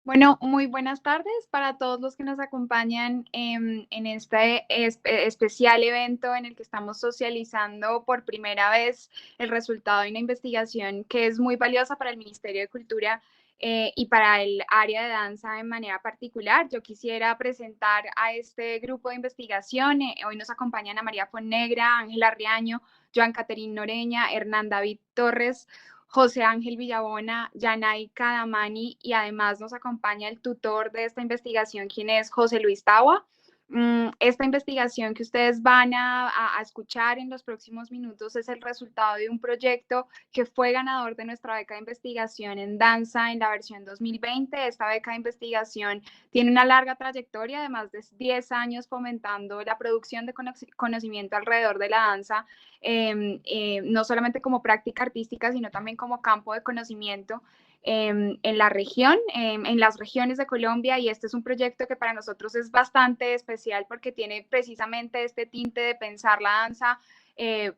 Bueno, muy buenas tardes para todos los que nos acompañan en este especial evento en el que estamos socializando por primera vez el resultado de una investigación que es muy valiosa para el Ministerio de Cultura y para el área de danza de manera particular. Yo quisiera presentar a este grupo de investigación. Hoy nos acompañan Ana María Fonnegra, Ángela Riaño, Joan Caterín Noreña, Hernán David Torres, José Ángel Villabona, Yanay Cadamani, y además nos acompaña el tutor de esta investigación, quien es José Luis Tawa. Esta investigación que ustedes van a escuchar en los próximos minutos es el resultado de un proyecto que fue ganador de nuestra beca de investigación en danza en la versión 2020. Esta beca de investigación tiene una larga trayectoria de más de 10 años fomentando la producción de conocimiento alrededor de la danza, no solamente como práctica artística, sino también como campo de conocimiento en la región, en las regiones de Colombia, y este es un proyecto que para nosotros es bastante especial porque tiene precisamente este tinte de pensar la danza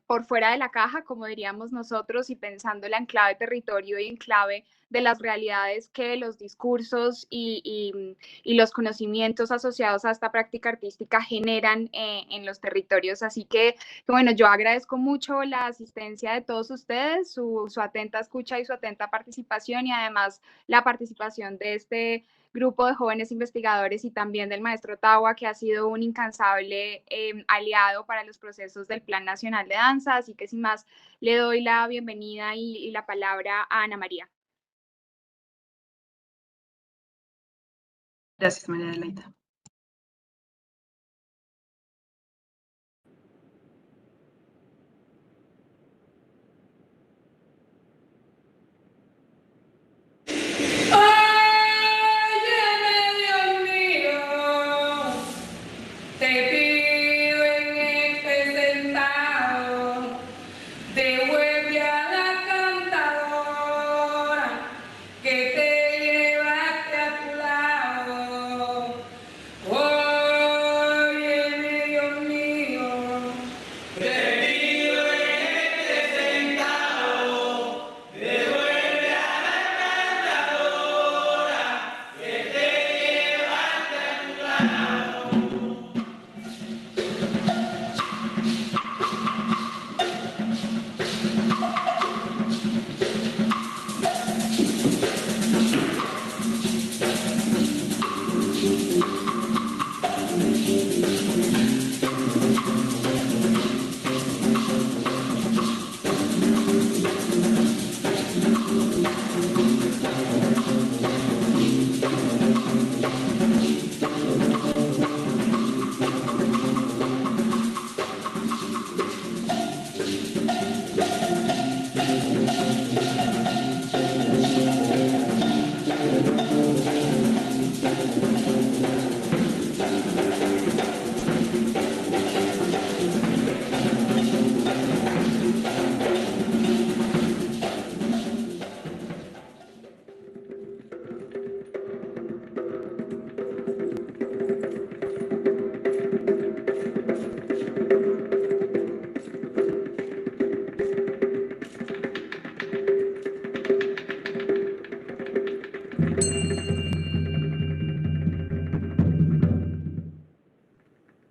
por fuera de la caja, como diríamos nosotros, y pensándola en clave territorio y en clave de las realidades que los discursos y los conocimientos asociados a esta práctica artística generan en los territorios. Así que, bueno, yo agradezco mucho la asistencia de todos ustedes, su atenta escucha y su atenta participación, y además la participación de este grupo de jóvenes investigadores y también del maestro Tawa, que ha sido un incansable aliado para los procesos del Plan Nacional de Danza. Así que sin más, le doy la bienvenida y la palabra a Ana María. Gracias, María Adelaida.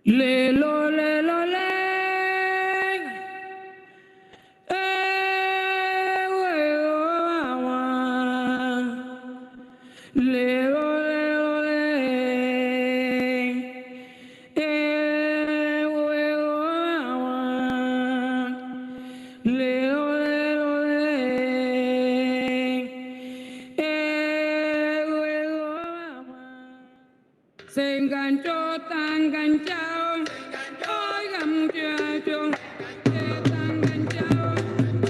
Lelo, lelo, le. Lelo, lelo, le. Lelo, lelo, le. Se enganchó, está enganchado. Oiga, muchacho, está enganchado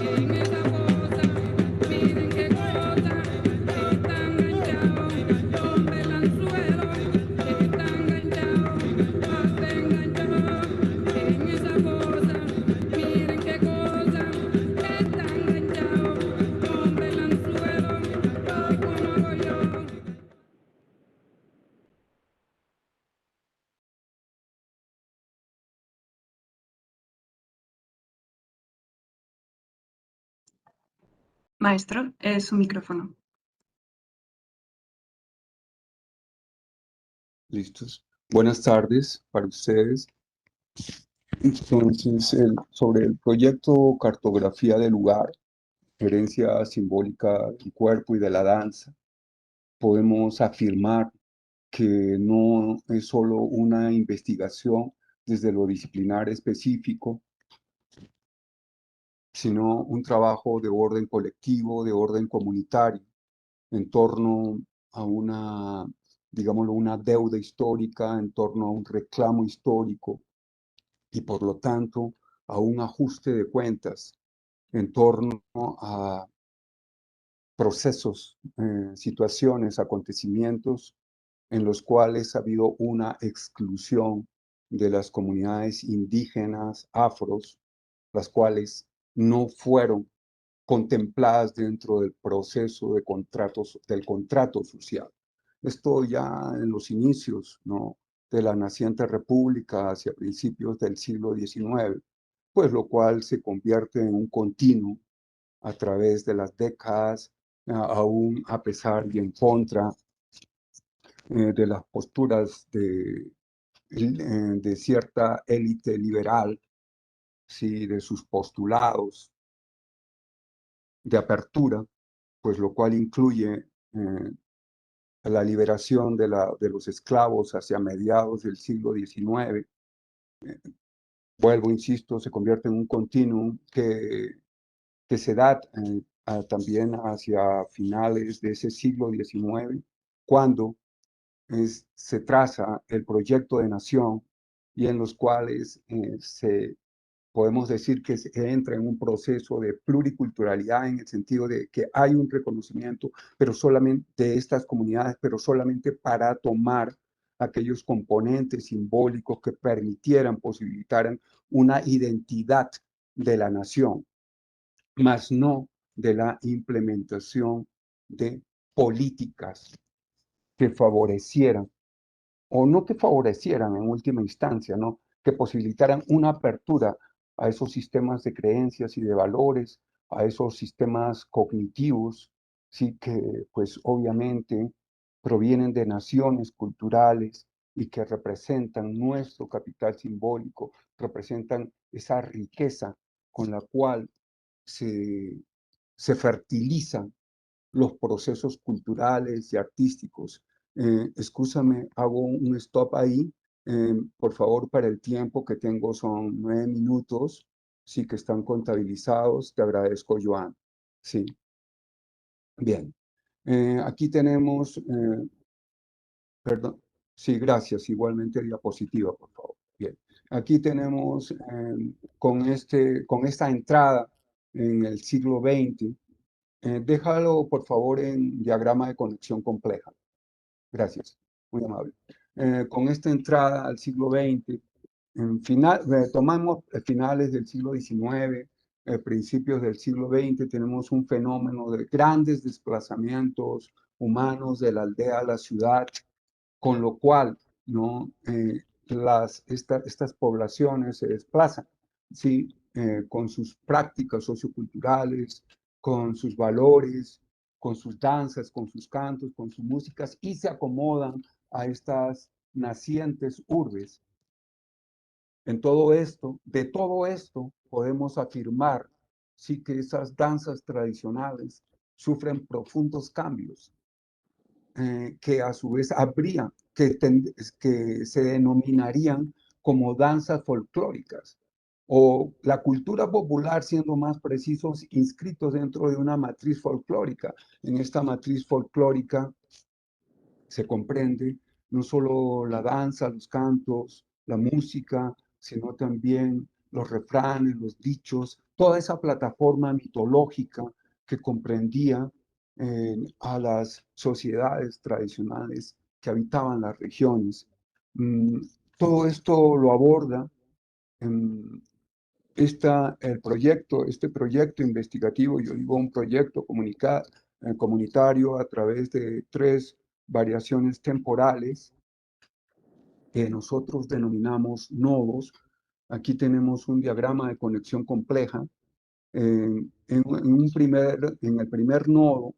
en esa cosa. Miren qué cosa, está enganchado. Hombre, el anzuelo, está enganchado. Está enganchado en esa cosa. Miren qué cosa, está enganchado. Hombre, el anzuelo, ay, ¿cómo hago yo? Maestro, su micrófono. Listos. Buenas tardes para ustedes. Entonces, sobre el proyecto Cartografía del Lugar, herencia simbólica del cuerpo y de la danza, podemos afirmar que no es solo una investigación desde lo disciplinar específico, sino un trabajo de orden colectivo, de orden comunitario, en torno a una, digámoslo, una deuda histórica, en torno a un reclamo histórico y por lo tanto a un ajuste de cuentas en torno a procesos, situaciones, acontecimientos en los cuales ha habido una exclusión de las comunidades indígenas, afros, las cuales no fueron contempladas dentro del proceso de contratos, del contrato social. Esto ya en los inicios, ¿no?, de la naciente república hacia principios del siglo XIX, pues lo cual se convierte en un continuo a través de las décadas, aún a pesar y en contra de las posturas de cierta élite liberal, ¿sí?, de sus postulados de apertura, pues lo cual incluye la liberación de los esclavos hacia mediados del siglo XIX. Vuelvo, insisto, se convierte en un continuum que se da también hacia finales de ese siglo XIX, cuando se traza el proyecto de nación y en los cuales podemos decir que se entra en un proceso de pluriculturalidad en el sentido de que hay un reconocimiento, pero solamente de estas comunidades, pero solamente para tomar aquellos componentes simbólicos que permitieran, posibilitaran una identidad de la nación, más no de la implementación de políticas que favorecieran o no que favorecieran en última instancia, ¿no?, que posibilitaran una apertura a esos sistemas de creencias y de valores, a esos sistemas cognitivos, sí, que pues obviamente provienen de naciones culturales y que representan nuestro capital simbólico, representan esa riqueza con la cual se, se fertilizan los procesos culturales y artísticos. Excúsame, hago un stop ahí. Por favor, para el tiempo que tengo son 9 minutos, sí, que están contabilizados. Te agradezco, Joan. Sí, bien. Aquí tenemos, perdón, sí, gracias. Igualmente diapositiva, por favor. Bien. Aquí tenemos con esta entrada en el siglo XX. Déjalo, por favor, en diagrama de conexión compleja. Gracias, muy amable. Con esta entrada al siglo XX, tomamos finales del siglo XIX, principios del siglo XX, tenemos un fenómeno de grandes desplazamientos humanos de la aldea a la ciudad, con lo cual, ¿no?, estas poblaciones se desplazan, ¿sí?, con sus prácticas socioculturales, con sus valores, con sus danzas, con sus cantos, con sus músicas, y se acomodan a estas nacientes urbes. De todo esto, podemos afirmar, sí, que esas danzas tradicionales sufren profundos cambios, que a su vez habría, que se denominarían como danzas folclóricas, o la cultura popular, siendo más precisos, inscritos dentro de una matriz folclórica. En esta matriz folclórica se comprende no solo la danza, los cantos, la música, sino también los refranes, los dichos, toda esa plataforma mitológica que comprendía a las sociedades tradicionales que habitaban las regiones. Mm, Todo esto lo aborda este proyecto investigativo. Yo digo un proyecto comunitario a través de 3 variaciones temporales que nosotros denominamos nodos. Aquí tenemos un diagrama de conexión compleja. En el primer nodo,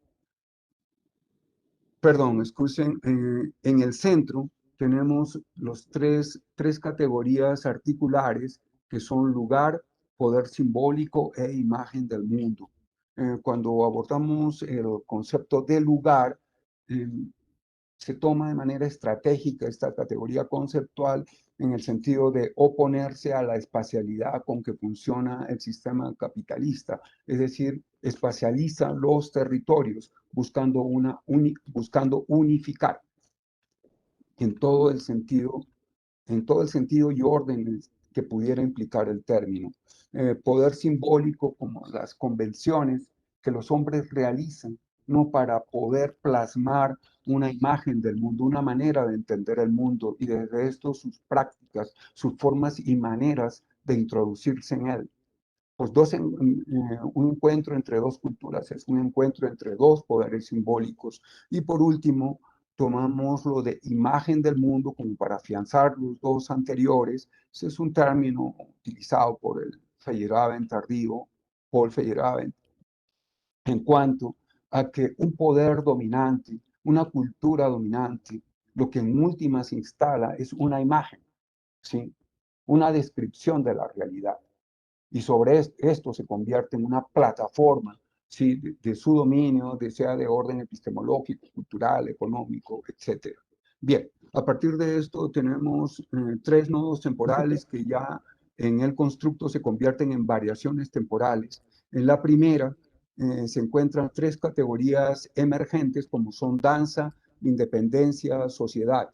perdón, excusen, en el centro tenemos los tres categorías articulares que son lugar, poder simbólico e imagen del mundo. Cuando abordamos el concepto de lugar, eh, se toma de manera estratégica esta categoría conceptual en el sentido de oponerse a la espacialidad con que funciona el sistema capitalista, es decir, espacializa los territorios buscando unificar en todo el sentido y orden que pudiera implicar el término. Poder simbólico como las convenciones que los hombres realizan, no para poder plasmar una imagen del mundo, una manera de entender el mundo y desde esto sus prácticas, sus formas y maneras de introducirse en él. Pues un encuentro entre dos culturas es un encuentro entre dos poderes simbólicos. Y por último, tomamos lo de imagen del mundo como para afianzar los dos anteriores. Ese es un término utilizado por el Feyerabend tardío, Paul Feyerabend, en cuanto a que un poder dominante, una cultura dominante, lo que en última se instala es una imagen, ¿sí? Una descripción de la realidad y sobre esto se convierte en una plataforma, ¿sí? de su dominio, sea de orden epistemológico, cultural, económico, etc. Bien, a partir de esto tenemos tres nodos temporales que ya en el constructo se convierten en variaciones temporales. En la primera se encuentran tres categorías emergentes como son danza, independencia, sociedad.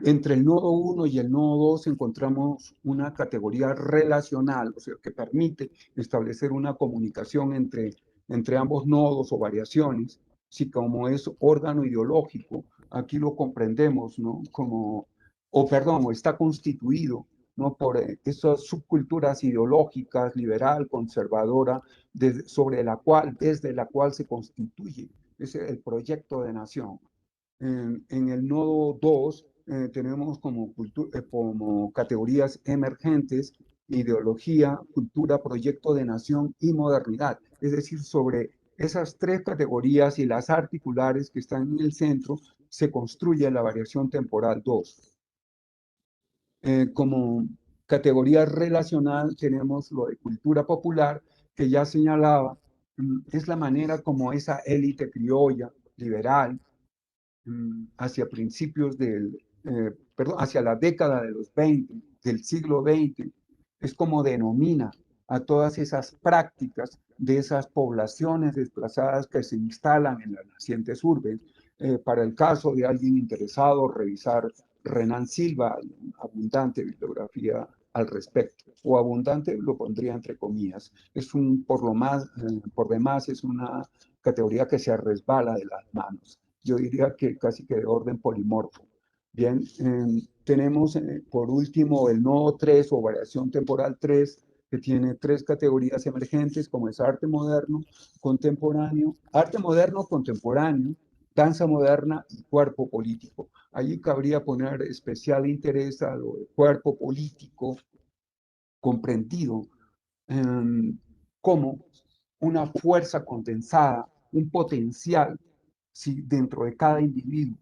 Entre el nodo 1 y el nodo 2 encontramos una categoría relacional, o sea, que permite establecer una comunicación entre ambos nodos o variaciones. Si como es órgano ideológico, aquí lo comprendemos, ¿no? O está constituido, ¿no? Por esas subculturas ideológicas, liberal, conservadora, desde la cual se constituye el proyecto de nación. En el nodo 2 tenemos como categorías emergentes ideología, cultura, proyecto de nación y modernidad. Es decir, sobre esas tres categorías y las articulares que están en el centro, se construye la variación temporal 2. Como categoría relacional tenemos lo de cultura popular, que ya señalaba, es la manera como esa élite criolla, liberal, hacia principios hacia la década de los 20, del siglo XX, es como denomina a todas esas prácticas de esas poblaciones desplazadas que se instalan en las nacientes urbes. Para el caso de alguien interesado, revisar Renan Silva, abundante bibliografía al respecto, o abundante lo pondría entre comillas. Por demás, es una categoría que se resbala de las manos. Yo diría que casi que de orden polimorfo. Bien, tenemos por último el nodo 3 o variación temporal 3, que tiene tres categorías emergentes, como es arte moderno, contemporáneo, danza moderna y cuerpo político. Allí cabría poner especial interés a lo de cuerpo político, comprendido como una fuerza condensada, un potencial, ¿sí? Dentro de cada individuo,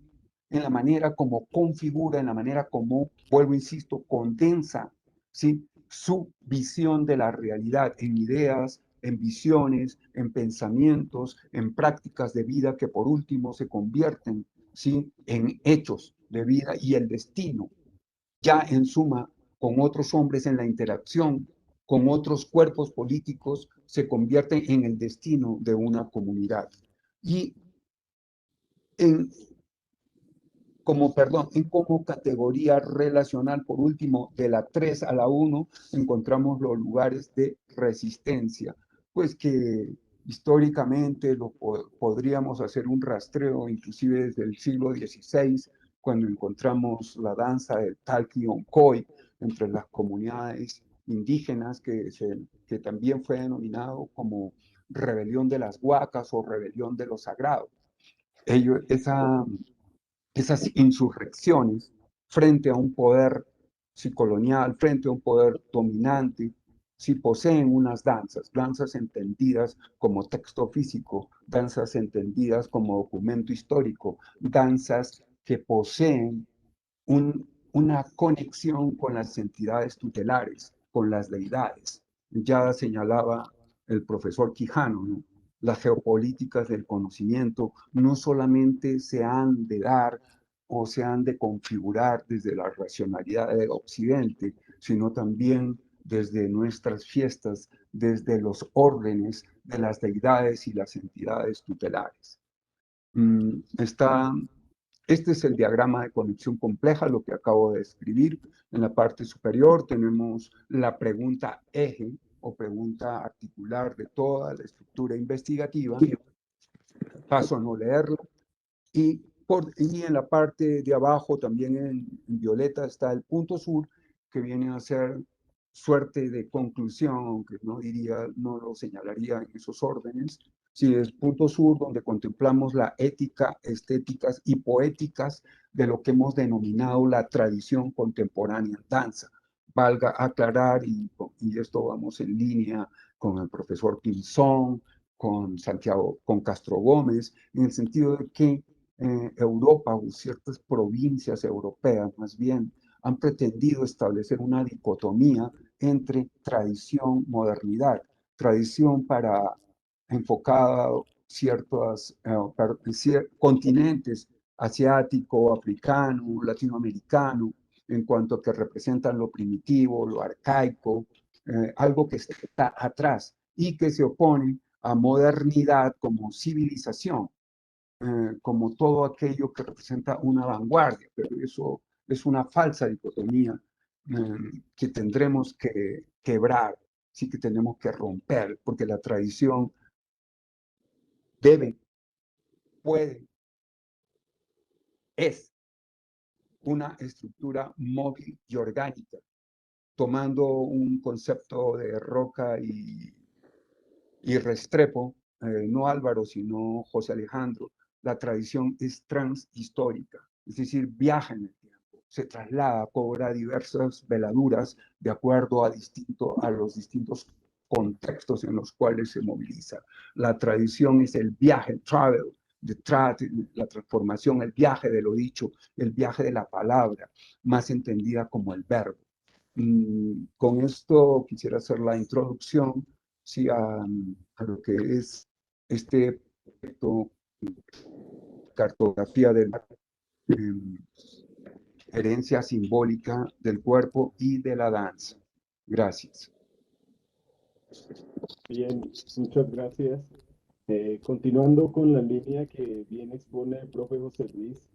en la manera como configura, en la manera como, vuelvo, insisto, condensa, ¿sí? Su visión de la realidad en ideas, en visiones, en pensamientos, en prácticas de vida que por último se convierten, ¿sí? En hechos de vida y el destino, ya en suma, con otros hombres en la interacción, con otros cuerpos políticos, se convierte en el destino de una comunidad. Y en como categoría relacional, por último, de la 3 a la 1, encontramos los lugares de resistencia, pues que históricamente podríamos hacer un rastreo, inclusive desde el siglo XVI, cuando encontramos la danza del Talqui Oncoy entre las comunidades indígenas, que también fue denominado como rebelión de las huacas o rebelión de lo sagrado. Esas insurrecciones frente a un poder colonial, frente a un poder dominante, si poseen unas danzas entendidas como texto físico, danzas entendidas como documento histórico, danzas que poseen una conexión con las entidades tutelares, con las deidades. Ya señalaba el profesor Quijano, ¿no? Las geopolíticas del conocimiento no solamente se han de dar o se han de configurar desde la racionalidad del Occidente, sino también desde nuestras fiestas, desde los órdenes de las deidades y las entidades tutelares. Este es el diagrama de conexión compleja, lo que acabo de escribir. En la parte superior tenemos la pregunta eje o pregunta articular de toda la estructura investigativa. Paso a no leerla. Y en la parte de abajo, también en violeta, está el punto sur, que viene a ser suerte de conclusión, aunque no lo señalaría en esos órdenes. Sí, es punto sur, donde contemplamos la ética, estéticas y poéticas de lo que hemos denominado la tradición contemporánea en danza. Valga aclarar, y esto vamos en línea con el profesor Pinzón, con Santiago, con Castro Gómez, en el sentido de que Europa o ciertas provincias europeas más bien han pretendido establecer una dicotomía entre tradición, modernidad, tradición para enfocada a ciertos continentes, asiático, africano, latinoamericano, en cuanto a que representan lo primitivo, lo arcaico, algo que está atrás y que se opone a modernidad como civilización, como todo aquello que representa una vanguardia, pero eso es una falsa dicotomía que tendremos que quebrar, sí que tenemos que romper, porque la tradición debe, puede, es una estructura móvil y orgánica, tomando un concepto de Roca y Restrepo, no Álvaro, sino José Alejandro. La tradición es transhistórica, es decir, viaja en el tiempo, se traslada, cobra diversas veladuras de acuerdo a los distintos contextos en los cuales se moviliza. La tradición es el viaje, travel, la transformación, el viaje de lo dicho, el viaje de la palabra, más entendida como el verbo. Con esto quisiera hacer la introducción, sí, a lo que es este proyecto, cartografía de la herencia simbólica del cuerpo y de la danza. Gracias. Bien, muchas gracias. Continuando con la línea que bien expone el profe José Luis,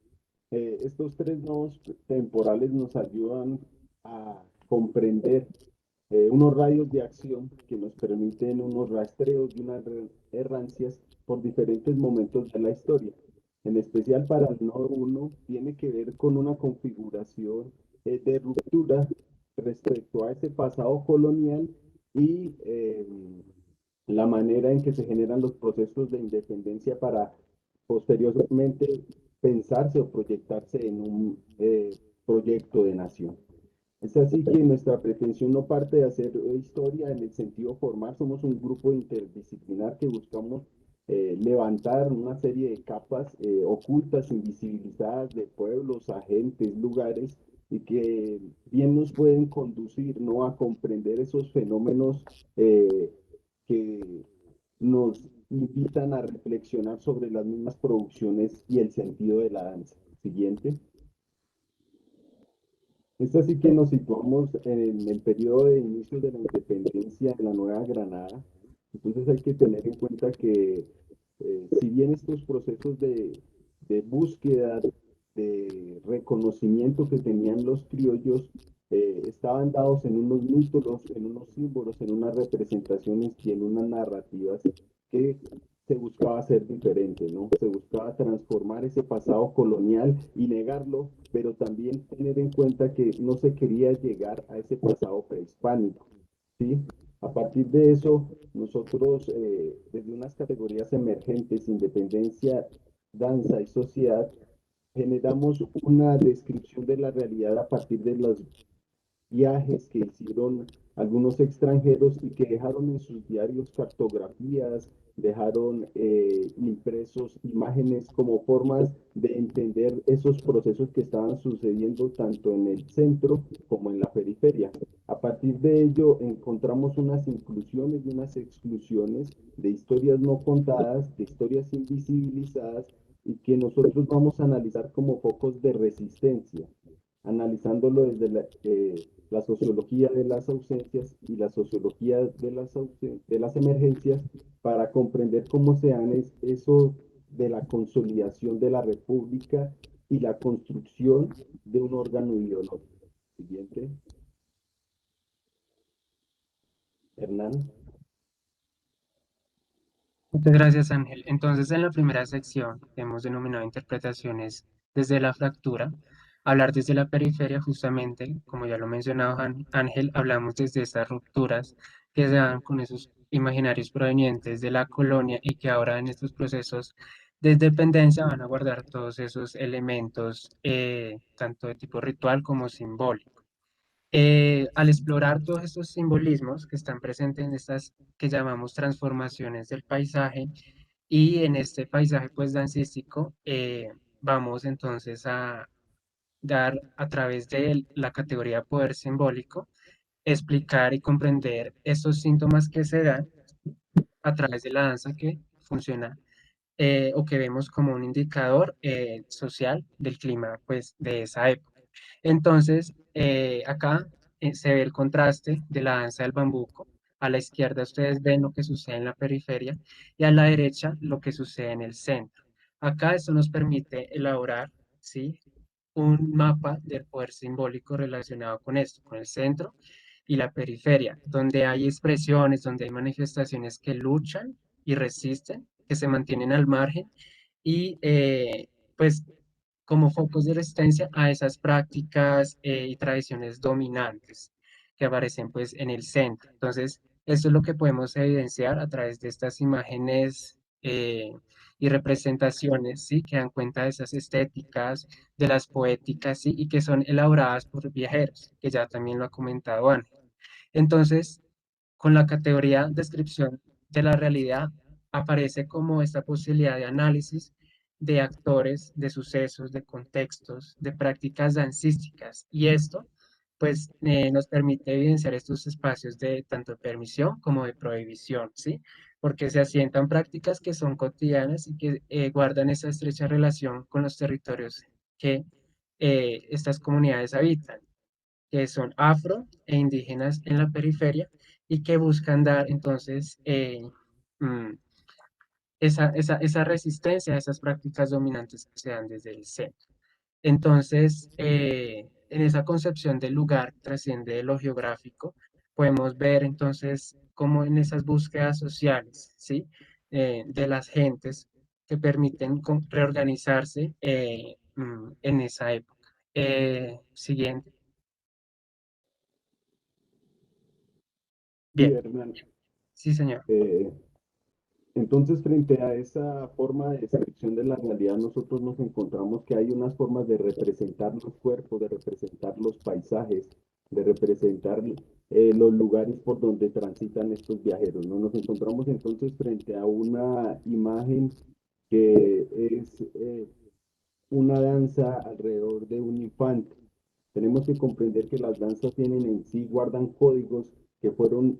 estos tres nodos temporales nos ayudan a comprender unos radios de acción que nos permiten unos rastreos y unas errancias por diferentes momentos de la historia. En especial para el nodo 1 tiene que ver con una configuración de ruptura respecto a ese pasado colonial y la manera en que se generan los procesos de independencia para posteriormente pensarse o proyectarse en un proyecto de nación. Es así que nuestra pretensión no parte de hacer historia en el sentido formal, somos un grupo interdisciplinar que buscamos levantar una serie de capas ocultas, invisibilizadas de pueblos, agentes, lugares, y que bien nos pueden conducir, ¿no?, a comprender esos fenómenos que nos invitan a reflexionar sobre las mismas producciones y el sentido de la danza. Siguiente. Es así que nos situamos en el periodo de inicio de la independencia de la Nueva Granada. Entonces hay que tener en cuenta que si bien estos procesos de búsqueda, de reconocimiento que tenían los criollos, estaban dados en unos mitos, en unos símbolos, en unas representaciones y en unas narrativas que se buscaba ser diferente, ¿no? Se buscaba transformar ese pasado colonial y negarlo, pero también tener en cuenta que no se quería llegar a ese pasado prehispánico, ¿sí? A partir de eso, nosotros, desde unas categorías emergentes, independencia, danza y sociedad, generamos una descripción de la realidad a partir de los viajes que hicieron algunos extranjeros y que dejaron en sus diarios cartografías, dejaron impresos imágenes como formas de entender esos procesos que estaban sucediendo tanto en el centro como en la periferia. A partir de ello encontramos unas inclusiones y unas exclusiones de historias no contadas, de historias invisibilizadas y que nosotros vamos a analizar como focos de resistencia, analizándolo desde la sociología de las ausencias y la sociología de las emergencias para comprender cómo se dan eso de la consolidación de la república y la construcción de un órgano ideológico. Siguiente, Hernán. Muchas gracias, Ángel. Entonces, en la primera sección que hemos denominado interpretaciones desde la fractura, hablar desde la periferia, justamente, como ya lo ha mencionado Ángel, hablamos desde estas rupturas que se dan con esos imaginarios provenientes de la colonia y que ahora en estos procesos de dependencia van a guardar todos esos elementos, tanto de tipo ritual como simbólico. Al explorar todos estos simbolismos que están presentes en estas que llamamos transformaciones del paisaje y en este paisaje pues dancístico, vamos entonces a dar a través de la categoría poder simbólico, explicar y comprender estos síntomas que se dan a través de la danza que funciona o que vemos como un indicador social del clima pues de esa época. Entonces, acá se ve el contraste de la danza del bambuco. A la izquierda ustedes ven lo que sucede en la periferia y a la derecha lo que sucede en el centro. Acá esto nos permite elaborar, ¿sí?, un mapa del poder simbólico relacionado con esto, con el centro y la periferia, donde hay expresiones, donde hay manifestaciones que luchan y resisten, que se mantienen al margen y pues como focos de resistencia a esas prácticas y tradiciones dominantes que aparecen pues en el centro. Entonces, esto es lo que podemos evidenciar a través de estas imágenes y representaciones, ¿sí? Que dan cuenta de esas estéticas, de las poéticas, ¿sí? Y que son elaboradas por viajeros, que ya también lo ha comentado Ángel. Entonces, con la categoría descripción de la realidad, aparece como esta posibilidad de análisis de actores, de sucesos, de contextos, de prácticas dancísticas. Y esto, pues, nos permite evidenciar estos espacios de tanto de permisión como de prohibición, ¿sí? Porque se asientan prácticas que son cotidianas y que guardan esa estrecha relación con los territorios que estas comunidades habitan, que son afro e indígenas en la periferia y que buscan dar entonces mm, esa resistencia a esas prácticas dominantes que se dan desde el centro. Entonces, en esa concepción del lugar que trasciende de lo geográfico, podemos ver entonces cómo en esas búsquedas sociales, ¿sí? De las gentes que permiten reorganizarse en esa época. Siguiente. Sí, Bien, Hernán. sí, señor. Eh, Entonces, frente a esa forma de descripción de la realidad, nosotros nos encontramos que hay unas formas de representar los cuerpos, de representar los paisajes, de representar los lugares por donde transitan estos viajeros, ¿no? Nos encontramos entonces frente a una imagen que es una danza alrededor de un infante. Tenemos que comprender que las danzas tienen en sí, guardan códigos que fueron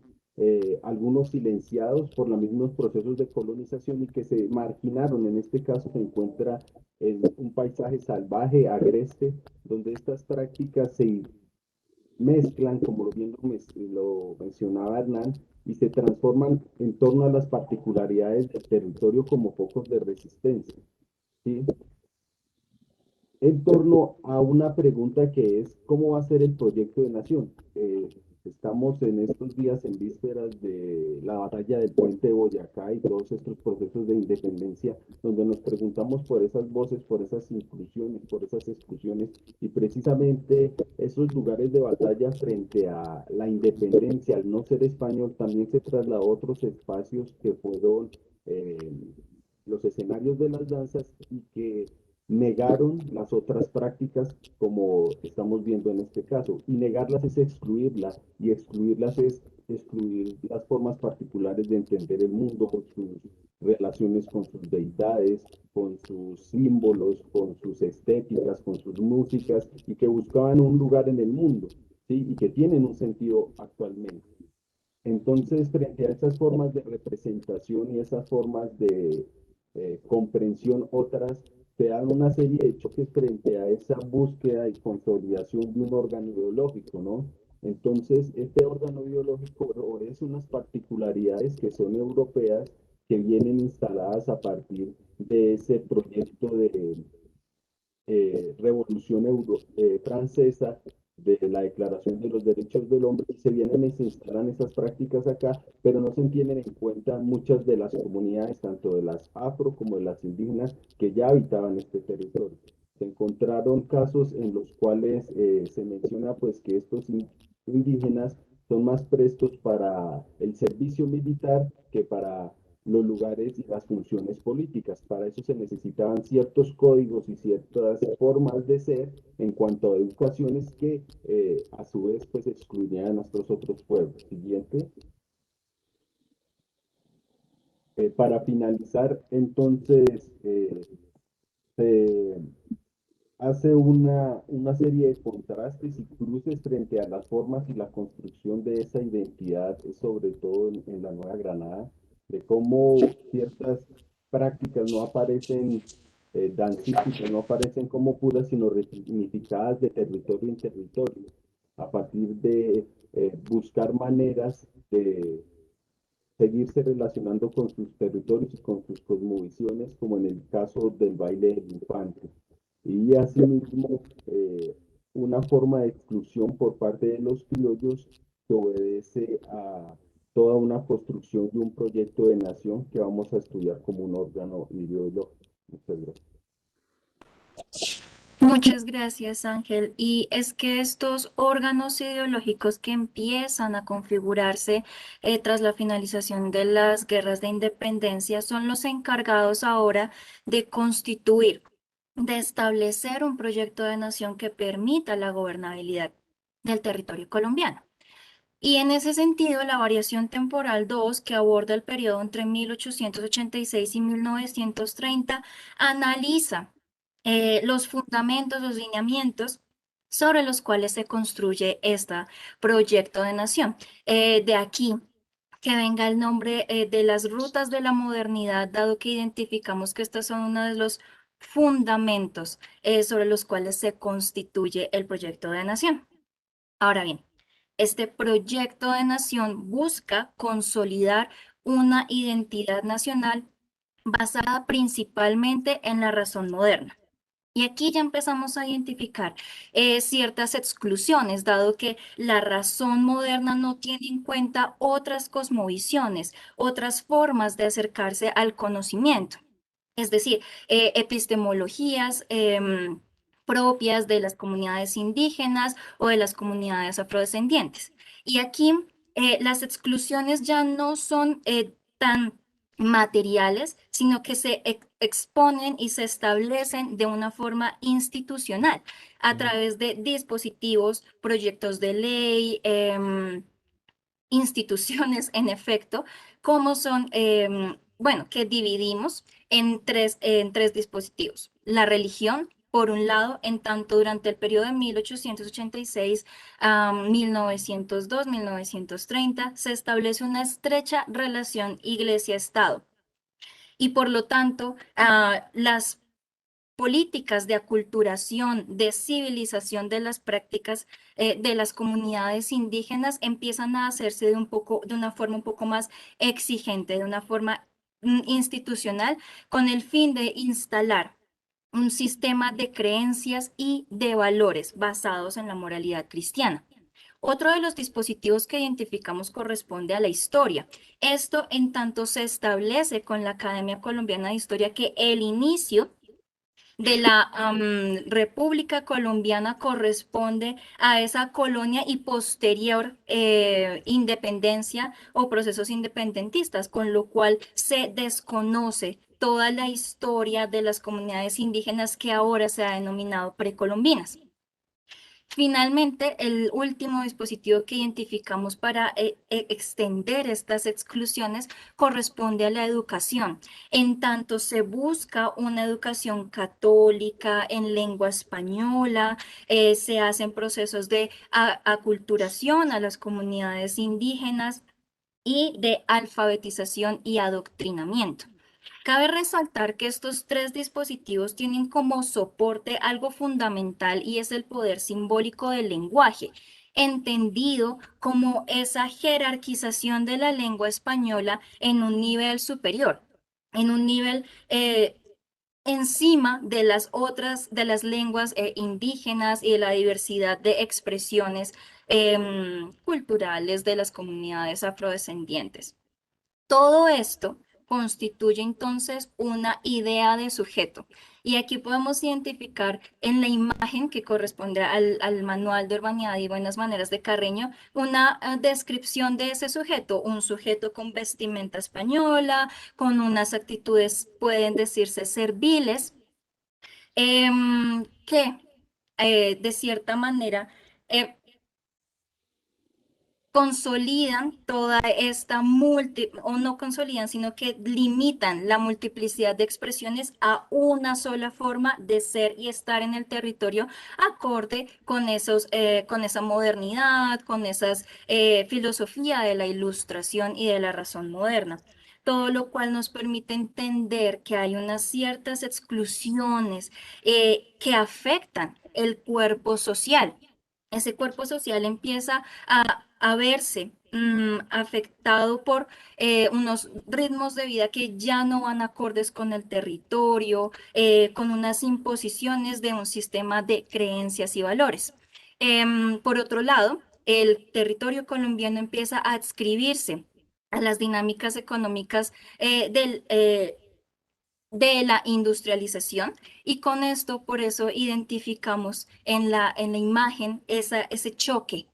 algunos silenciados por los mismos procesos de colonización y que se marginaron. En este caso se encuentra en un paisaje salvaje, agreste, donde estas prácticas se mezclan, como lo mencionaba Hernán, y se transforman en torno a las particularidades del territorio como focos de resistencia. ¿Sí? En torno a una pregunta que es, ¿cómo va a ser el proyecto de nación? Estamos en estos días en vísperas de la batalla del puente de Boyacá y todos estos procesos de independencia, donde nos preguntamos por esas voces, por esas inclusiones, por esas exclusiones, y precisamente esos lugares de batalla frente a la independencia, al no ser español, también se trasladó a otros espacios que fueron los escenarios de las danzas y que negaron las otras prácticas como estamos viendo en este caso. Y negarlas es excluirlas y excluirlas es excluir las formas particulares de entender el mundo, relaciones con sus deidades, con sus símbolos, con sus estéticas, con sus músicas, y que buscaban un lugar en el mundo, ¿sí? Y que tienen un sentido actualmente. Entonces, frente a esas formas de representación y esas formas de comprensión otras, se dan una serie de choques frente a esa búsqueda y consolidación de un órgano ideológico, ¿no? Entonces, este órgano ideológico obedece unas particularidades que son europeas, que vienen instaladas a partir de ese proyecto de Revolución Francesa, de la Declaración de los Derechos del Hombre, y se vienen y se instalan esas prácticas acá, pero no se tienen en cuenta muchas de las comunidades, tanto de las afro como de las indígenas, que ya habitaban este territorio. Se encontraron casos en los cuales se menciona pues que estos indígenas son más prestos para el servicio militar que para los lugares y las funciones políticas. Para eso se necesitaban ciertos códigos y ciertas formas de ser en cuanto a educaciones que a su vez pues excluían a nuestros otros pueblos. Siguiente. Para finalizar, entonces, se hace una serie de contrastes y cruces frente a las formas y la construcción de esa identidad, sobre todo en la Nueva Granada, de cómo ciertas prácticas no aparecen dancísticas, no aparecen como puras, sino resignificadas de territorio en territorio, a partir de buscar maneras de seguirse relacionando con sus territorios y con sus cosmovisiones, como en el caso del baile del infante. Y asimismo, una forma de exclusión por parte de los criollos que obedece a toda una construcción de un proyecto de nación que vamos a estudiar como un órgano ideológico. Muchas gracias. Muchas gracias, Ángel. Y es que estos órganos ideológicos que empiezan a configurarse tras la finalización de las guerras de independencia son los encargados ahora de constituir, de establecer un proyecto de nación que permita la gobernabilidad del territorio colombiano. Y en ese sentido, la variación temporal 2, que aborda el periodo entre 1886 y 1930, analiza los fundamentos, los lineamientos sobre los cuales se construye este proyecto de nación. De aquí que venga el nombre de las rutas de la modernidad, dado que identificamos que estos son uno de los fundamentos sobre los cuales se constituye el proyecto de nación. Ahora bien, este proyecto de nación busca consolidar una identidad nacional basada principalmente en la razón moderna. Y aquí ya empezamos a identificar ciertas exclusiones, dado que la razón moderna no tiene en cuenta otras cosmovisiones, otras formas de acercarse al conocimiento. Es decir, epistemologías propias de las comunidades indígenas o de las comunidades afrodescendientes. Y aquí las exclusiones ya no son tan materiales, sino que se exponen y se establecen de una forma institucional a través de dispositivos, proyectos de ley, instituciones, en efecto, como son, bueno, que dividimos en tres dispositivos. La religión, por un lado, en tanto durante el periodo de 1886 a 1902, 1930, se establece una estrecha relación iglesia-estado. Y por lo tanto, las políticas de aculturación, de civilización de las prácticas de las comunidades indígenas empiezan a hacerse de una forma un poco más exigente, de una forma institucional, con el fin de instalar un sistema de creencias y de valores basados en la moralidad cristiana. Otro de los dispositivos que identificamos corresponde a la historia. Esto en tanto se establece con la Academia Colombiana de Historia que el inicio de la República Colombiana corresponde a esa colonia y posterior independencia o procesos independentistas, con lo cual se desconoce toda la historia de las comunidades indígenas que ahora se ha denominado precolombinas. Finalmente, el último dispositivo que identificamos para extender estas exclusiones corresponde a la educación. En tanto se busca una educación católica en lengua española, se hacen procesos de aculturación a las comunidades indígenas y de alfabetización y adoctrinamiento. Cabe resaltar que estos tres dispositivos tienen como soporte algo fundamental y es el poder simbólico del lenguaje, entendido como esa jerarquización de la lengua española en un nivel superior, en un nivel encima de las otras, de las lenguas indígenas y de la diversidad de expresiones culturales de las comunidades afrodescendientes. Todo esto constituye entonces una idea de sujeto. Y aquí podemos identificar en la imagen que corresponde al Manual de Urbanidad y Buenas Maneras de Carreño una descripción de ese sujeto, un sujeto con vestimenta española, con unas actitudes, pueden decirse, serviles, que de cierta manera eh, consolidan toda esta o no consolidan, sino que limitan la multiplicidad de expresiones a una sola forma de ser y estar en el territorio, acorde con con esa modernidad, con esas filosofía de la ilustración y de la razón moderna. Todo lo cual nos permite entender que hay unas ciertas exclusiones que afectan el cuerpo social. Ese cuerpo social empieza a verse afectado por unos ritmos de vida que ya no van acordes con el territorio, con unas imposiciones de un sistema de creencias y valores. Por otro lado, el territorio colombiano empieza a adscribirse a las dinámicas económicas de la industrialización y con esto, por eso identificamos en la imagen ese choque.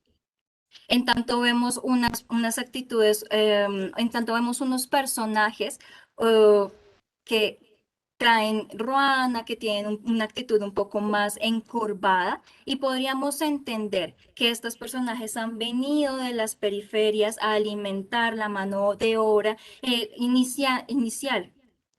En tanto vemos unas actitudes, en tanto vemos unos personajes eh, que traen ruana, que tienen una actitud un poco más encorvada y podríamos entender que estos personajes han venido de las periferias a alimentar la mano de obra inicial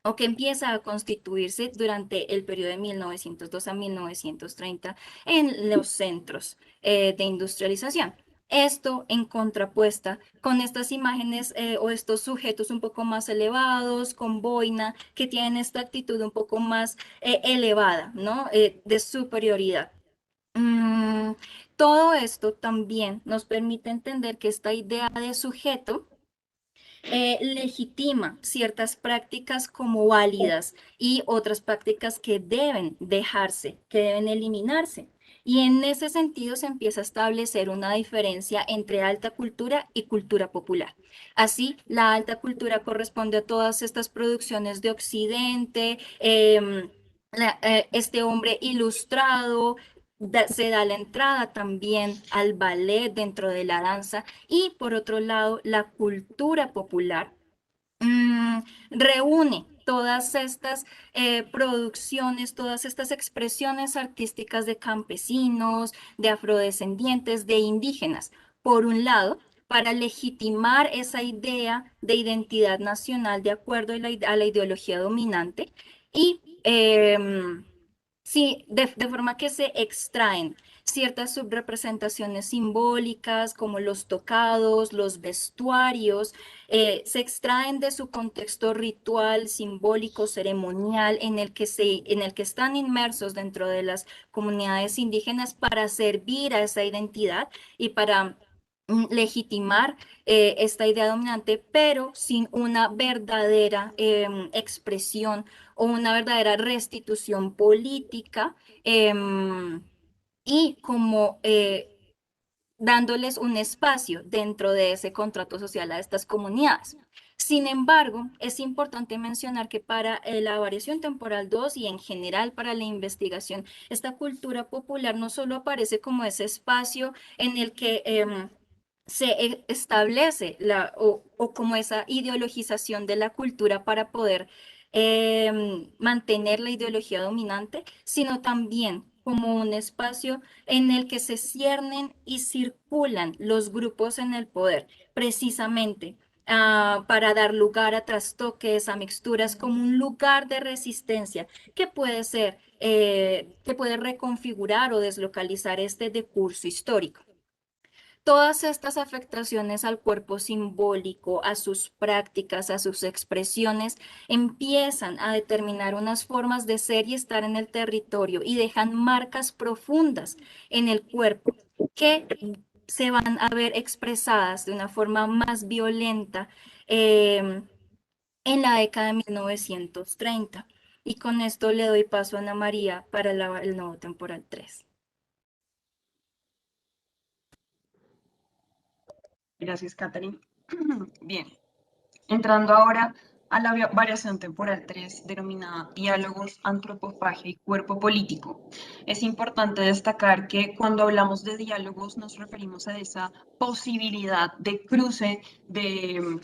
o que empieza a constituirse durante el periodo de 1902 a 1930 en los centros de industrialización. Esto en contrapuesta con estas imágenes o estos sujetos un poco más elevados, con boina, que tienen esta actitud un poco más elevada, ¿no? De superioridad. Mm, todo esto también nos permite entender que esta idea de sujeto legitima ciertas prácticas como válidas y otras prácticas que deben dejarse, que deben eliminarse. Y en ese sentido se empieza a establecer una diferencia entre alta cultura y cultura popular. Así, la alta cultura corresponde a todas estas producciones de Occidente, este hombre ilustrado, se da la entrada también al ballet dentro de la danza y por otro lado la cultura popular mm, reúne todas estas producciones, todas estas expresiones artísticas de campesinos, de afrodescendientes, de indígenas, por un lado, para legitimar esa idea de identidad nacional de acuerdo a a la ideología dominante y sí, de forma que se extraen ciertas subrepresentaciones simbólicas como los tocados, los vestuarios, se extraen de su contexto ritual, simbólico, ceremonial, en el que están inmersos dentro de las comunidades indígenas para servir a esa identidad y para legitimar esta idea dominante, pero sin una verdadera expresión o una verdadera restitución política y como dándoles un espacio dentro de ese contrato social a estas comunidades. Sin embargo, es importante mencionar que para la variación temporal 2 y en general para la investigación, esta cultura popular no solo aparece como ese espacio en el que se establece o como esa ideologización de la cultura para poder mantener la ideología dominante, sino también como un espacio en el que se ciernen y circulan los grupos en el poder, precisamente para dar lugar a trastoques, a mixturas, como un lugar de resistencia que puede ser, que puede reconfigurar o deslocalizar este decurso histórico. Todas estas afectaciones al cuerpo simbólico, a sus prácticas, a sus expresiones, empiezan a determinar unas formas de ser y estar en el territorio y dejan marcas profundas en el cuerpo que se van a ver expresadas de una forma más violenta en la década de 1930. Y con esto le doy paso a Ana María para el nodo temporal 3. Gracias, Catherine. Bien, entrando ahora a la variación temporal 3, denominada diálogos, antropofagia y cuerpo político. Es importante destacar que cuando hablamos de diálogos nos referimos a esa posibilidad de cruce, de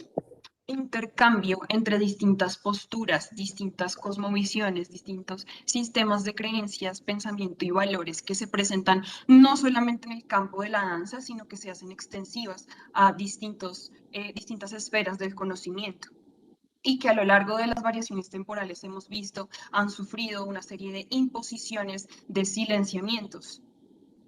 intercambio entre distintas posturas, distintas cosmovisiones, distintos sistemas de creencias, pensamiento y valores que se presentan no solamente en el campo de la danza, sino que se hacen extensivas a distintas esferas del conocimiento y que a lo largo de las variaciones temporales hemos visto han sufrido una serie de imposiciones, de silenciamientos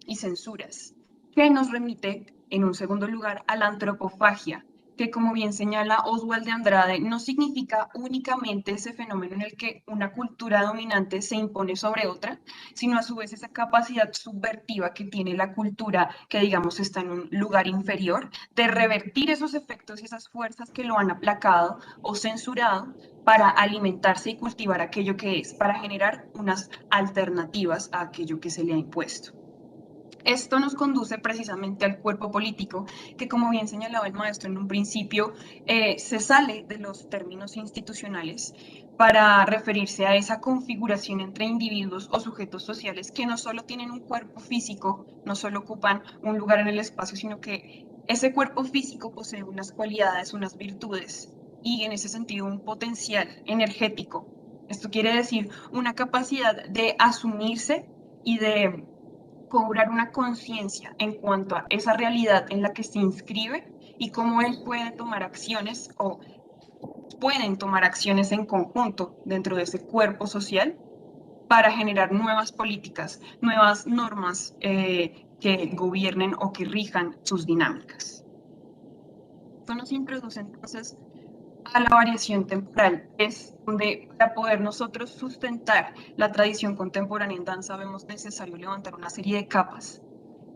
y censuras, que nos remite, en un segundo lugar, a la antropofagia, que como bien señala Oswald de Andrade, no significa únicamente ese fenómeno en el que una cultura dominante se impone sobre otra, sino a su vez esa capacidad subvertiva que tiene la cultura que digamos está en un lugar inferior, de revertir esos efectos y esas fuerzas que lo han aplacado o censurado para alimentarse y cultivar aquello que es, para generar unas alternativas a aquello que se le ha impuesto. Esto nos conduce precisamente al cuerpo político, que como bien señalaba el maestro en un principio, se sale de los términos institucionales para referirse a esa configuración entre individuos o sujetos sociales que no solo tienen un cuerpo físico, no solo ocupan un lugar en el espacio, sino que ese cuerpo físico posee unas cualidades, unas virtudes y en ese sentido un potencial energético. Esto quiere decir una capacidad de asumirse y de cobrar una conciencia en cuanto a esa realidad en la que se inscribe y cómo él puede tomar acciones o pueden tomar acciones en conjunto dentro de ese cuerpo social para generar nuevas políticas, nuevas normas que gobiernen o que rijan sus dinámicas. Esto nos introduce entonces a la variación temporal, es donde para poder nosotros sustentar la tradición contemporánea en danza vemos necesario levantar una serie de capas.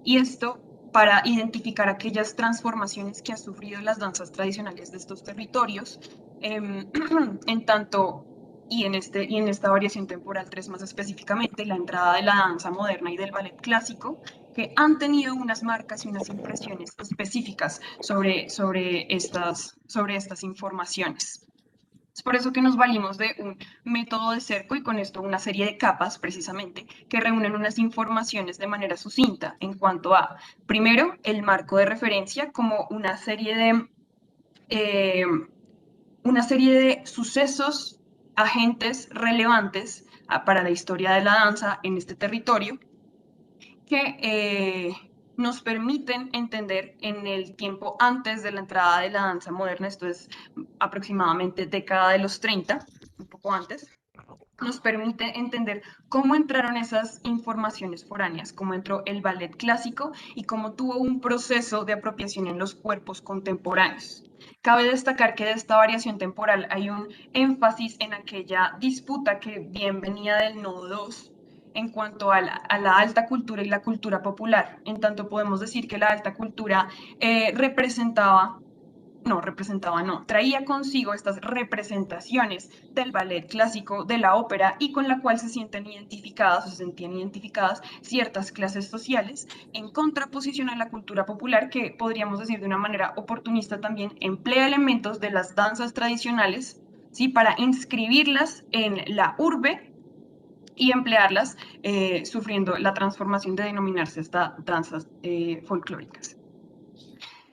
Y esto para identificar aquellas transformaciones que han sufrido las danzas tradicionales de estos territorios, en tanto y en esta variación temporal 3 más específicamente, la entrada de la danza moderna y del ballet clásico, que han tenido unas marcas y unas impresiones específicas sobre estas informaciones. Es por eso que nos valimos de un método de cerco y con esto una serie de capas, precisamente, que reúnen unas informaciones de manera sucinta en cuanto a, primero, el marco de referencia como una serie de sucesos, agentes relevantes para la historia de la danza en este territorio, que nos permiten entender en el tiempo antes de la entrada de la danza moderna, esto es aproximadamente década de los 30, un poco antes, nos permite entender cómo entraron esas informaciones foráneas, cómo entró el ballet clásico y cómo tuvo un proceso de apropiación en los cuerpos contemporáneos. Cabe destacar que de esta variación temporal hay un énfasis en aquella disputa que bien venía del nodo 2, en cuanto a la alta cultura y la cultura popular. En tanto podemos decir que la alta cultura traía consigo estas representaciones del ballet clásico, de la ópera, y con la cual se sienten identificadas o se sentían identificadas ciertas clases sociales, en contraposición a la cultura popular, que podríamos decir de una manera oportunista también, emplea elementos de las danzas tradicionales, ¿sí?, para inscribirlas en la urbe y emplearlas sufriendo la transformación de denominarse estas danzas folclóricas.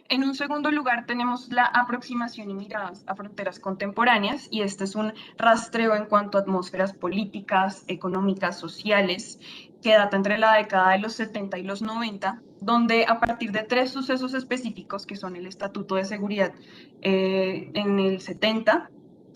En un segundo lugar tenemos la aproximación y miradas a fronteras contemporáneas, y este es un rastreo en cuanto a atmósferas políticas, económicas, sociales, que data entre la década de los 70 y los 90, donde a partir de 3 sucesos específicos, que son el Estatuto de Seguridad en el 70,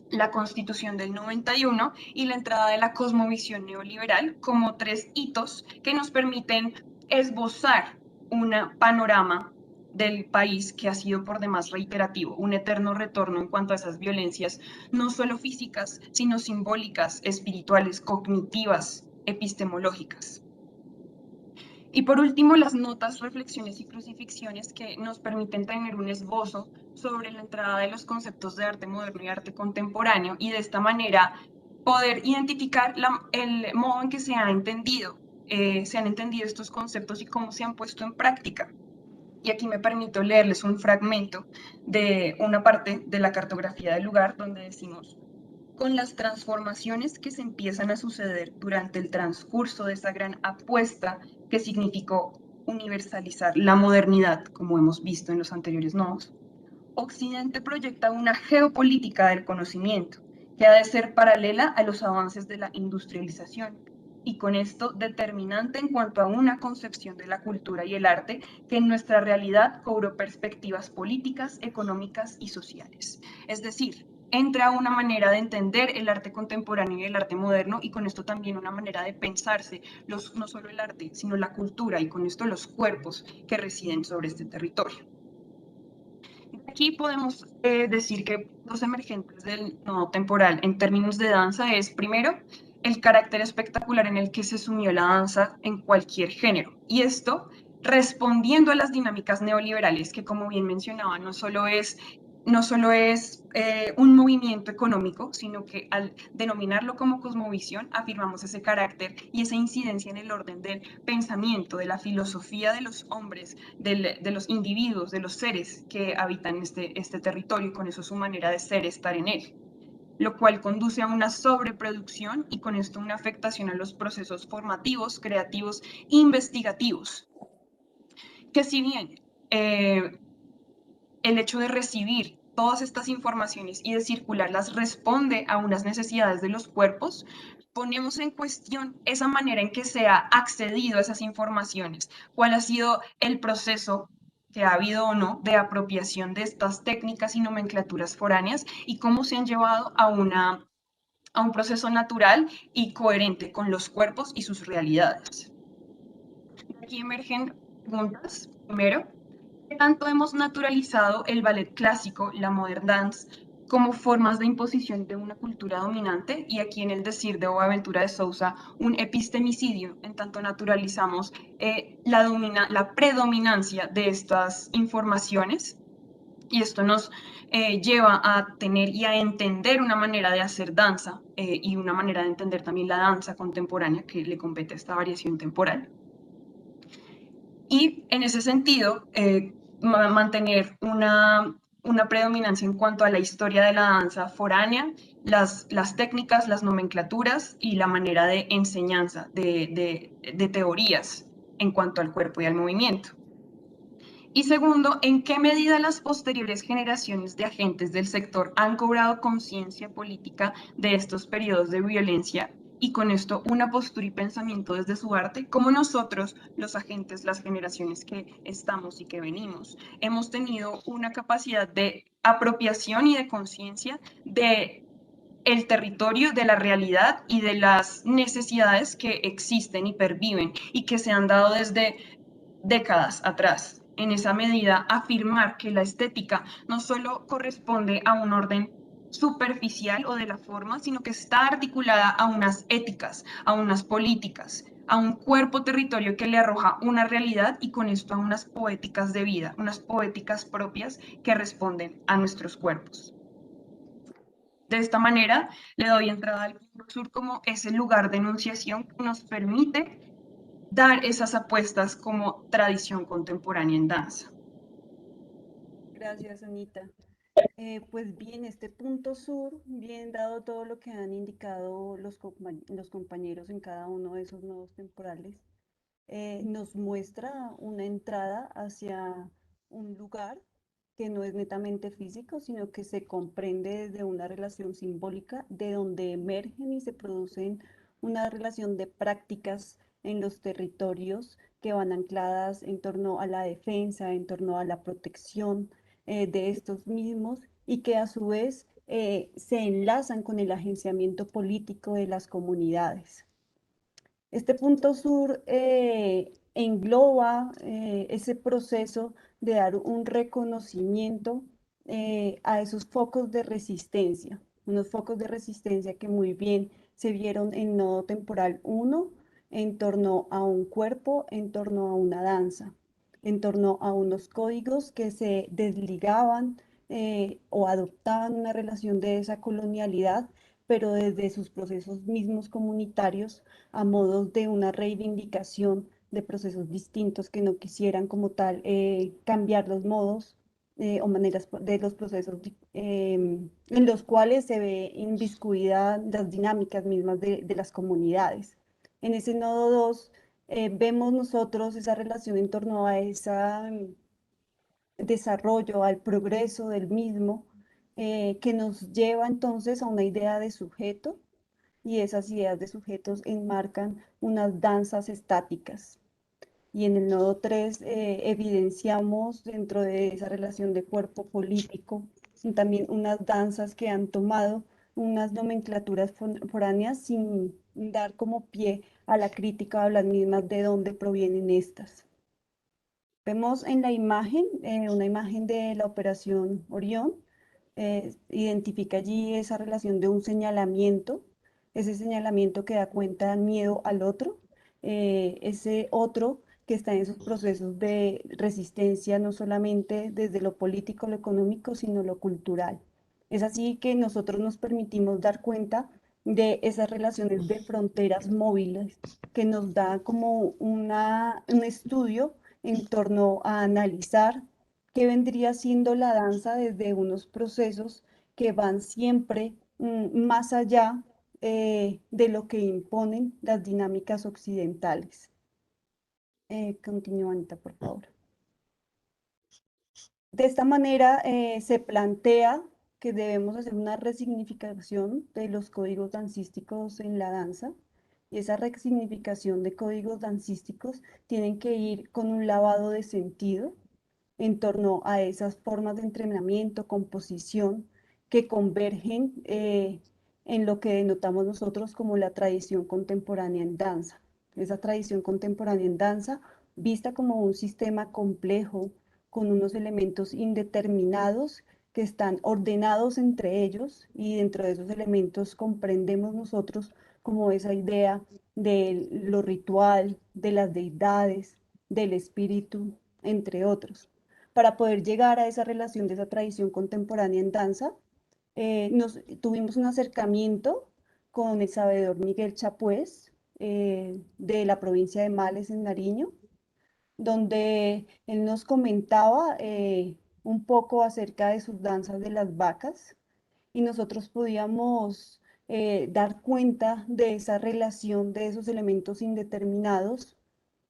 la Constitución del 91 y la entrada de la cosmovisión neoliberal como 3 hitos que nos permiten esbozar un panorama del país que ha sido por demás reiterativo, un eterno retorno en cuanto a esas violencias, no solo físicas, sino simbólicas, espirituales, cognitivas, epistemológicas. Y por último, las notas, reflexiones y crucifixiones que nos permiten tener un esbozo sobre la entrada de los conceptos de arte moderno y arte contemporáneo y de esta manera poder identificar el modo en que se han entendido estos conceptos y cómo se han puesto en práctica. Y aquí me permito leerles un fragmento de una parte de la cartografía del lugar donde decimos: con las transformaciones que se empiezan a suceder durante el transcurso de esa gran apuesta que significó universalizar la modernidad, como hemos visto en los anteriores nodos, Occidente proyecta una geopolítica del conocimiento que ha de ser paralela a los avances de la industrialización y con esto determinante en cuanto a una concepción de la cultura y el arte que en nuestra realidad cobró perspectivas políticas, económicas y sociales. Es decir, entra una manera de entender el arte contemporáneo y el arte moderno y con esto también una manera de pensarse no solo el arte, sino la cultura y con esto los cuerpos que residen sobre este territorio. Aquí podemos decir que los emergentes del nodo temporal en términos de danza es, primero, el carácter espectacular en el que se sumió la danza en cualquier género. Y esto respondiendo a las dinámicas neoliberales, que como bien mencionaba, no solo es un movimiento económico, sino que al denominarlo como cosmovisión afirmamos ese carácter y esa incidencia en el orden del pensamiento, de la filosofía de los hombres, de los individuos, de los seres que habitan este territorio y con eso su manera de ser, estar en él, lo cual conduce a una sobreproducción y con esto una afectación a los procesos formativos, creativos, investigativos, que si bien el hecho de recibir todas estas informaciones y de circularlas responde a unas necesidades de los cuerpos, ponemos en cuestión esa manera en que se ha accedido a esas informaciones, cuál ha sido el proceso que ha habido o no de apropiación de estas técnicas y nomenclaturas foráneas y cómo se han llevado a un proceso natural y coherente con los cuerpos y sus realidades. Aquí emergen preguntas. Primero, ¿qué tanto hemos naturalizado el ballet clásico, la modern dance, como formas de imposición de una cultura dominante? Y aquí en el decir de Boaventura de Sousa, un epistemicidio, en tanto naturalizamos la predominancia de estas informaciones. Y esto nos lleva a tener y a entender una manera de hacer danza y una manera de entender también la danza contemporánea que le compete a esta variación temporal. Y en ese sentido, mantener una predominancia en cuanto a la historia de la danza foránea, las técnicas, las nomenclaturas y la manera de enseñanza de teorías en cuanto al cuerpo y al movimiento. Y segundo, ¿en qué medida las posteriores generaciones de agentes del sector han cobrado conciencia política de estos periodos de violencia y con esto una postura y pensamiento desde su arte, como nosotros, los agentes, las generaciones que estamos y que venimos, hemos tenido una capacidad de apropiación y de conciencia de el territorio, de la realidad y de las necesidades que existen y perviven y que se han dado desde décadas atrás? En esa medida, afirmar que la estética no solo corresponde a un orden superficial o de la forma, sino que está articulada a unas éticas, a unas políticas, a un cuerpo territorio que le arroja una realidad y con esto a unas poéticas de vida, unas poéticas propias que responden a nuestros cuerpos. De esta manera, le doy entrada al Sur como ese lugar de enunciación que nos permite dar esas apuestas como tradición contemporánea en danza. Gracias, Anita. Pues bien, este punto sur, bien dado todo lo que han indicado los compañeros en cada uno de esos nodos temporales, nos muestra una entrada hacia un lugar que no es netamente físico, sino que se comprende desde una relación simbólica de donde emergen y se producen una relación de prácticas en los territorios que van ancladas en torno a la defensa, en torno a la protección de estos mismos y que a su vez se enlazan con el agenciamiento político de las comunidades. Este punto sur engloba ese proceso de dar un reconocimiento a esos focos de resistencia, unos focos de resistencia que muy bien se vieron en Nodo Temporal 1 en torno a un cuerpo, en torno a una danza, en torno a unos códigos que se desligaban o adoptaban una relación de esa colonialidad, pero desde sus procesos mismos comunitarios a modos de una reivindicación de procesos distintos que no quisieran como tal cambiar los modos o maneras de los procesos en los cuales se ve inviscuida las dinámicas mismas de las comunidades. En ese nodo 2 vemos nosotros esa relación en torno a ese desarrollo, al progreso del mismo, que nos lleva entonces a una idea de sujeto y esas ideas de sujetos enmarcan unas danzas estáticas. Y en el nodo 3 evidenciamos dentro de esa relación de cuerpo político también unas danzas que han tomado unas nomenclaturas foráneas sin dar como pie a la crítica de las mismas de dónde provienen estas. Vemos en la imagen, una imagen de la Operación Orión, identifica allí esa relación de un señalamiento, ese señalamiento que da cuenta del miedo al otro, ese otro que está en esos procesos de resistencia, no solamente desde lo político, lo económico, sino lo cultural. Es así que nosotros nos permitimos dar cuenta de esas relaciones de fronteras móviles que nos da como un estudio en torno a analizar qué vendría siendo la danza desde unos procesos que van siempre más allá de lo que imponen las dinámicas occidentales. Continúa, Anita, por favor. De esta manera se plantea que debemos hacer una resignificación de los códigos dancísticos en la danza, y esa resignificación de códigos dancísticos tienen que ir con un lavado de sentido en torno a esas formas de entrenamiento, composición, que convergen en lo que denotamos nosotros como la tradición contemporánea en danza. Esa tradición contemporánea en danza, vista como un sistema complejo, con unos elementos indeterminados que están ordenados entre ellos, y dentro de esos elementos comprendemos nosotros como esa idea de lo ritual, de las deidades, del espíritu, entre otros. Para poder llegar a esa relación de esa tradición contemporánea en danza, tuvimos un acercamiento con el sabedor Miguel Chapués, de la provincia de Males en Nariño, donde él nos comentaba un poco acerca de sus danzas de las vacas, y nosotros podíamos dar cuenta de esa relación de esos elementos indeterminados.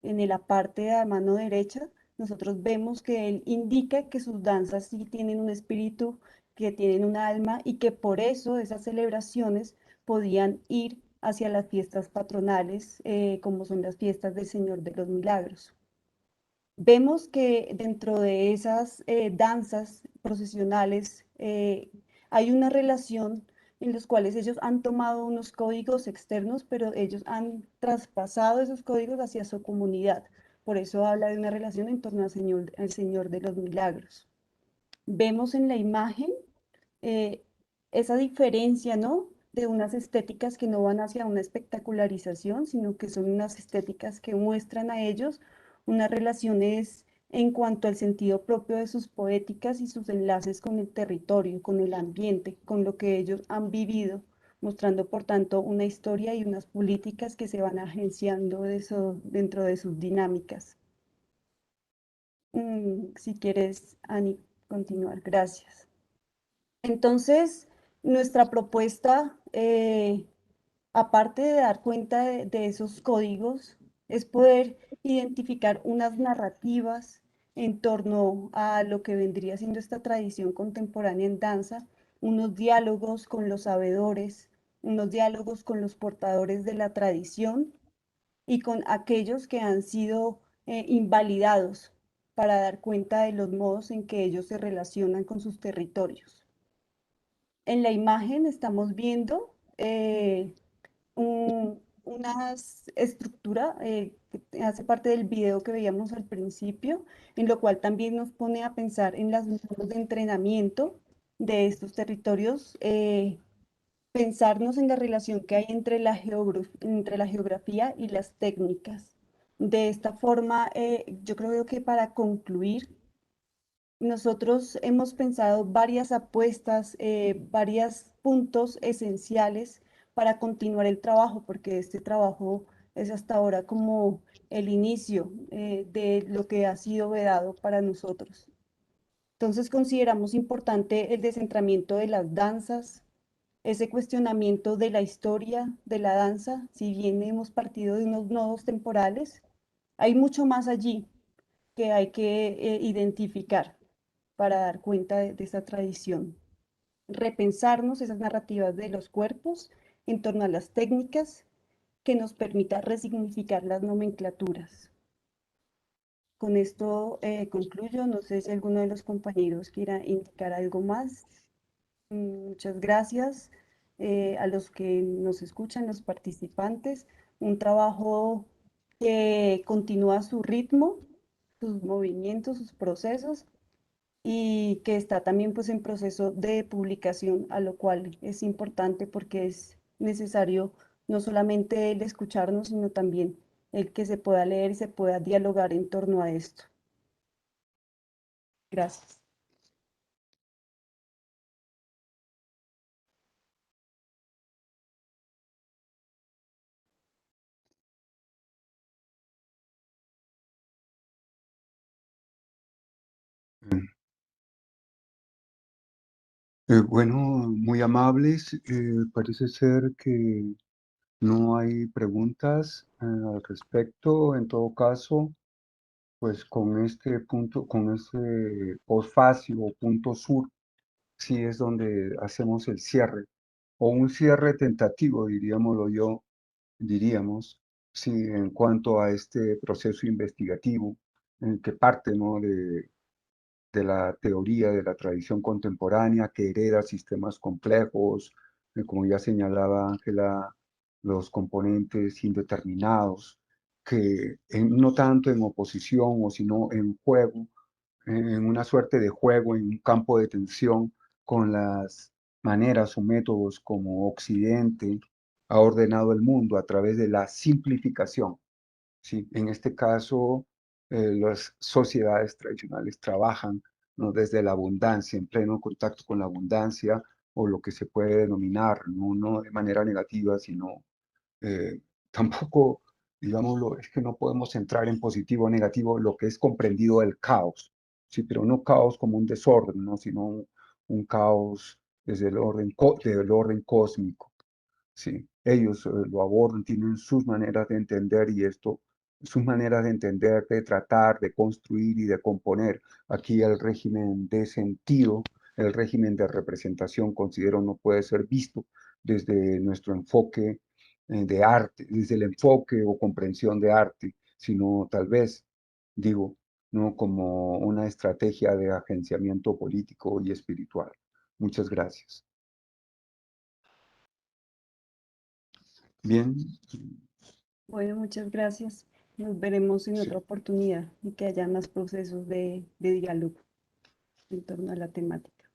En la parte de la mano derecha, nosotros vemos que él indica que sus danzas sí tienen un espíritu, que tienen un alma, y que por eso esas celebraciones podían ir hacia las fiestas patronales, como son las fiestas del Señor de los Milagros. Vemos que dentro de esas danzas procesionales hay una relación en los cuales ellos han tomado unos códigos externos, pero ellos han traspasado esos códigos hacia su comunidad. Por eso habla de una relación en torno al Señor de los Milagros. Vemos en la imagen eh, esa diferencia, ¿no? De unas estéticas que no van hacia una espectacularización, sino que son unas estéticas que muestran a ellos unas relaciones en cuanto al sentido propio de sus poéticas y sus enlaces con el territorio, con el ambiente, con lo que ellos han vivido, mostrando por tanto una historia y unas políticas que se van agenciando dentro de sus dinámicas. Si quieres, Ani, continuar. Gracias. Entonces, nuestra propuesta, aparte de dar cuenta de esos códigos, es poder identificar unas narrativas en torno a lo que vendría siendo esta tradición contemporánea en danza, unos diálogos con los sabedores, unos diálogos con los portadores de la tradición, y con aquellos que han sido invalidados para dar cuenta de los modos en que ellos se relacionan con sus territorios. En la imagen estamos viendo una estructura que hace parte del video que veíamos al principio, en lo cual también nos pone a pensar en las modos de entrenamiento de estos territorios, pensarnos en la relación que hay entre entre la geografía y las técnicas. De esta forma, yo creo que para concluir, nosotros hemos pensado varias apuestas, varios puntos esenciales para continuar el trabajo, porque este trabajo es hasta ahora como el inicio de lo que ha sido vedado para nosotros. Entonces consideramos importante el descentramiento de las danzas, ese cuestionamiento de la historia de la danza, si bien hemos partido de unos nodos temporales, hay mucho más allí que hay que identificar para dar cuenta de esa tradición. Repensarnos esas narrativas de los cuerpos en torno a las técnicas que nos permita resignificar las nomenclaturas. Con esto concluyo. No sé si alguno de los compañeros quiera indicar algo más. Muchas gracias a los que nos escuchan, los participantes. Un trabajo que continúa su ritmo, sus movimientos, sus procesos y que está también pues en proceso de publicación, a lo cual es importante porque es necesario no solamente el escucharnos, sino también el que se pueda leer y se pueda dialogar en torno a esto. Gracias. Bueno, muy amables. Parece ser que no hay preguntas al respecto. En todo caso, pues con este punto, con este posfacio o punto sur, sí es donde hacemos el cierre, o un cierre tentativo, diríamos, sí, en cuanto a este proceso investigativo, en el que parte, ¿no?, de la teoría de la tradición contemporánea que hereda sistemas complejos, como ya señalaba Ángela, los componentes indeterminados, que no tanto en oposición o sino en juego, en una suerte de juego, en un campo de tensión con las maneras o métodos como Occidente ha ordenado el mundo a través de la simplificación. ¿Sí? En este caso, las sociedades tradicionales trabajan, ¿no?, desde la abundancia, en pleno contacto con la abundancia, o lo que se puede denominar, no de manera negativa, sino eh, tampoco, digámoslo, es que no podemos entrar en positivo o negativo lo que es comprendido el caos, ¿sí? Pero no caos como un desorden, ¿no?, sino un caos desde del orden cósmico. Sí, ellos lo abordan, tienen sus maneras de entender y esto, sus maneras de entender, de tratar, de construir y de componer. Aquí el régimen de sentido, el régimen de representación, considero no puede ser visto desde nuestro enfoque de arte, desde el enfoque o comprensión de arte, sino tal vez, digo, no como una estrategia de agenciamiento político y espiritual. Muchas gracias. Bien. Bueno, muchas gracias. Nos veremos en Sí. otra oportunidad y que haya más procesos de diálogo en torno a la temática.